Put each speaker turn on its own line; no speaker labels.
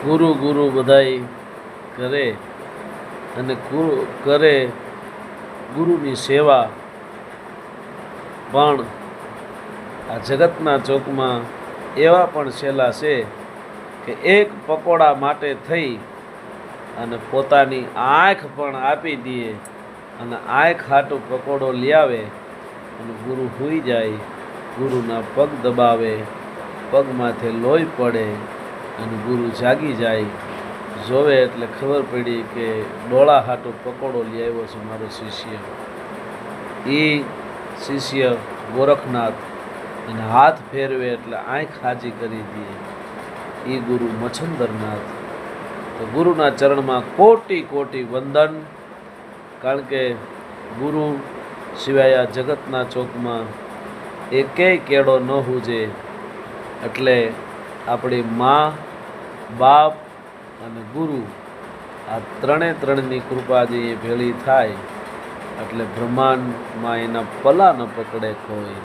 ગુરુ ગુરુ બધાય કરે અને કરે ગુરુની સેવા, પણ આ જગતના ચોકમાં એવા પણ છેલ્લા છે કે એક પકોડા માટે થઈ અને પોતાની આંખ પણ આપી દે અને આંખ હાટું પકોડો લઈ આવે અને ગુરુ સૂઈ જાય, ગુરુના પગ દબાવે, પગ માથે લોહી પડે અને ગુરુ જાગી જાય, જોવે એટલે ખબર પડી કે ડોળા હાટો પકોડો લઈ આવ્યો છે મારો શિષ્ય. એ શિષ્ય ગોરખનાથ અને હાથ ફેરવે એટલે આંખ હાજી કરી દે, એ ગુરુ મચ્છંદરનાથ. તો ગુરુના ચરણમાં કોટી કોટી વંદન, કારણ કે ગુરુ સિવાય આ જગતના ચોકમાં એકેય કેળો ન હુજે. એટલે આપણી મા, બાપ અને ગુરુ આ ત્રણની કૃપા જે ભેળી થાય એટલે બ્રહ્માંડમાં એના પલા ન પકડે કોઈ.